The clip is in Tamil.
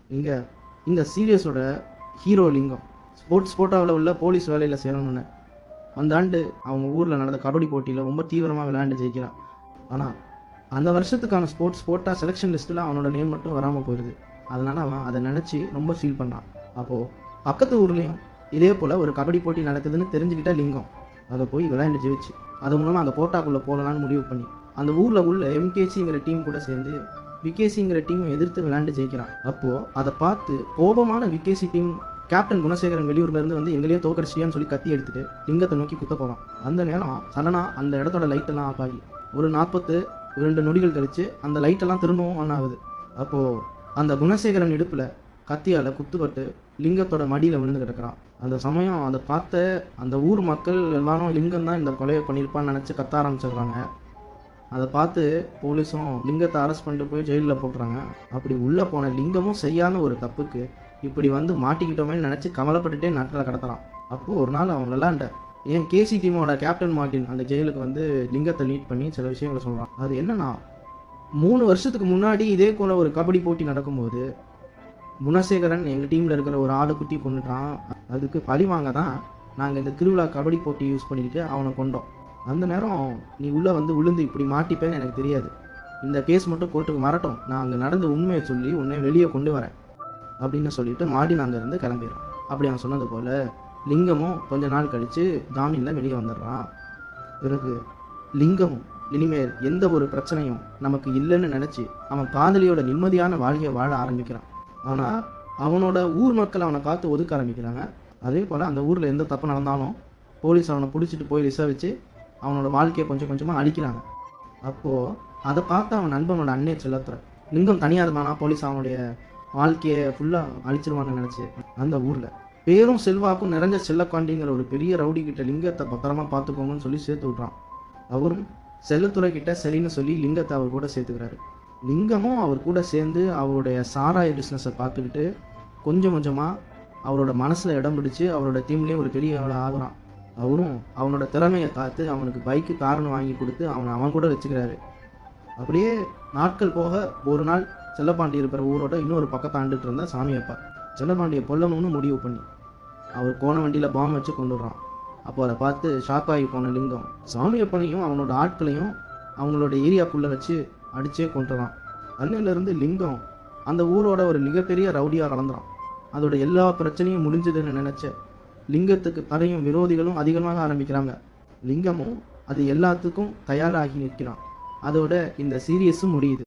இங்கே இந்த சீரியஸோட ஹீரோ லிங்கம் ஸ்போர்ட்ஸ் கோட்டாவில் உள்ள போலீஸ் வேலையில் சேரணுன்னு அந்த ஆண்டு அவங்க ஊரில் நடந்த கபடி போட்டியில் ரொம்ப தீவிரமாக விளையாண்டு ஜெயிக்கிறான். ஆனால் அந்த வருஷத்துக்கான ஸ்போர்ட்ஸ் கோட்டா செலெக்ஷன் லிஸ்ட்டில் அவனோட நேம் மட்டும் வராமல் போயிடுது. அதனால் அவன் அதை நினச்சி ரொம்ப ஃபீல் பண்ணான். அப்போது பக்கத்து ஊர்லேயும் இதே போல் ஒரு கபடி போட்டி நடக்குதுன்னு தெரிஞ்சுக்கிட்ட லிங்கம் அதை போய் விளையாண்டு ஜெயிச்சு அது மூலமாக அந்த கோட்டாக்குள்ளே போகலான்னு முடிவு பண்ணி அந்த ஊரில் உள்ள எம்கேசிங்கிற டீம் கூட சேர்ந்து விகேசிங்கிற டீமை எதிர்த்து விளையாண்டு ஜெயிக்கிறான். அப்போது அதை பார்த்து கோபமான விகேசி டீம் கேப்டன் குணசேகரன் வெளியூர்லேருந்து வந்து எங்களையும் தோக்கடிச்சியான்னு சொல்லி கத்தி எடுத்துட்டு லிங்கத்தை நோக்கி குத்த போவான். அந்த நேரம் சடனாக அந்த இடத்தோட லைட்டெல்லாம் ஆஃப் ஆகி ஒரு 42 நொடிகள் கழித்து அந்த லைட்டெல்லாம் திரும்பவும் ஆன் ஆகுது. அப்போது அந்த குணசேகரன் இடுப்பில் கத்தியால் குத்துப்பட்டு லிங்கத்தோட மடியில் விழுந்து கிடக்கிறான். அந்த சமயம் அதை பார்த்த அந்த ஊர் மக்கள் எல்லாரும் லிங்கம் தான் இந்த கொலையை பண்ணியிருப்பான்னு நினச்சி கத்த ஆரம்பிச்சிடுறாங்க. அதை பார்த்து போலீஸும் லிங்கத்தை அரெஸ்ட் பண்ணிட்டு போய் ஜெயிலில் போட்டுறாங்க. அப்படி உள்ளே போன லிங்கமும் செய்யாத ஒரு தப்புக்கு இப்படி வந்து மாட்டிக்கிட்டோமே நினச்சி கவலைப்பட்டுட்டே நாட்டில் கடத்துறான். அப்போது ஒரு நாள் அவன் விளாண்ட என் கேசி டீமோட கேப்டன் மார்ட்டின் அந்த ஜெயிலுக்கு வந்து லிங்கத்தை மீட் பண்ணி சில விஷயங்களை சொல்கிறான். அது என்னன்னா 3 வருஷத்துக்கு முன்னாடி இதே போல் ஒரு கபடி போட்டி நடக்கும்போது குணசேகரன் எங்கள் டீமில் இருக்கிற ஒரு ஆடு குட்டி கொண்டுட்டான். அதுக்கு பழி வாங்க தான் நாங்கள் இந்த திருவிழா கபடி போட்டி யூஸ் பண்ணிக்கிட்டு அவனை கொண்டோம். அந்த நேரம் நீ உள்ளே வந்து விழுந்து இப்படி மாட்டிப்பேன்னு எனக்கு தெரியாது. இந்த கேஸ் மட்டும் கோர்ட்டுக்கு வரட்டும், நான் அங்கே நடந்த உண்மையை சொல்லி உன்னை வெளியே கொண்டு வரேன் அப்படின்னு சொல்லிட்டு மார்ட்டின் அங்கேருந்து கிளம்பிடுறான். அப்படி அவன் சொன்னது போல் லிங்கமும் கொஞ்ச நாள் கழித்து ஜாமீனில் வெளியே வந்துடுறான். பிறகு லிங்கமும் இனிமேல் எந்த ஒரு பிரச்சனையும் நமக்கு இல்லைன்னு நினச்சி அவன் காதலியோட நிம்மதியான வாழ்க்கையை வாழ ஆரம்பிக்கிறான். ஆனால் அவனோட ஊர் மக்கள் அவனை பார்த்து ஒதுக்க ஆரம்பிக்கிறாங்க. அதே போல் அந்த ஊரில் எந்த தப்பு நடந்தாலும் போலீஸ் அவனை பிடிச்சிட்டு போய் விசாரித்து அவனோட வாழ்க்கையை கொஞ்சம் கொஞ்சமாக அழிக்கிறாங்க. அப்போது அதை பார்த்து அவன் நண்பனோட அண்ணே செல்லத்துற லிங்கம் தனியாக இருந்தானா போலீஸ் அவனுடைய வாழ்க்கையை ஃபுல்லாக அழிச்சிருவான்னு நினச்சி அந்த ஊரில் பேரும் செல்வாக்கும் நிறைஞ்ச செல்லக்காண்டிங்கிற ஒரு பெரிய ரவுடி கிட்ட லிங்கத்தை பத்திரமா பார்த்துக்கோங்கன்னு சொல்லி சேர்த்து விட்றான். அவரும் செல்லத்துறை கிட்ட சரின்னு சொல்லி லிங்கத்தை அவர் கூட சேர்த்துக்கிறாரு. லிங்கமும் அவர் கூட சேர்ந்து அவருடைய சாராய பிஸ்னஸை பார்த்துக்கிட்டு கொஞ்சம் கொஞ்சமாக அவரோட மனசில் இடம் பிடிச்சி அவரோட டீம்லேயே ஒரு பெரிய ஆகுறான். அவரும் அவனோட திறமையை பார்த்து அவனுக்கு பைக்கு காரணம் வாங்கி கொடுத்து அவன் கூட வச்சுக்கிறாரு. அப்படியே நாட்கள் போக ஒரு நாள் செல்லப்பாண்டி இருக்கிற ஊரோட இன்னொரு பக்கத்தை ஆண்டுட்டு இருந்த சாமியப்பா செல்லப்பாண்டியை கொல்லணும்னு முடிவு பண்ணி அவர் போன வண்டியில் பாம்பு வச்சு கொண்டு வர்றான். அப்போ அதை பார்த்து ஷாக்காகி போன லிங்கம் சாமியப்பனையும் அவனோட ஆட்களையும் அவங்களோட ஏரியாக்குள்ளே வச்சு அடிச்சே கொண்டுறான். அன்னையிலேருந்து லிங்கம் அந்த ஊரோட ஒரு மிகப்பெரிய ரவுடியாக கலந்துறான். அதோட எல்லா பிரச்சனையும் முடிஞ்சதுன்னு நினச்ச லிங்கத்துக்கு தரையும் விரோதிகளும் அதிகமாக ஆரம்பிக்கிறாங்க. லிங்கமும் அது எல்லாத்துக்கும் தயாராகி நிற்கிறான். அதோட இந்த சீரியஸும் முடியுது.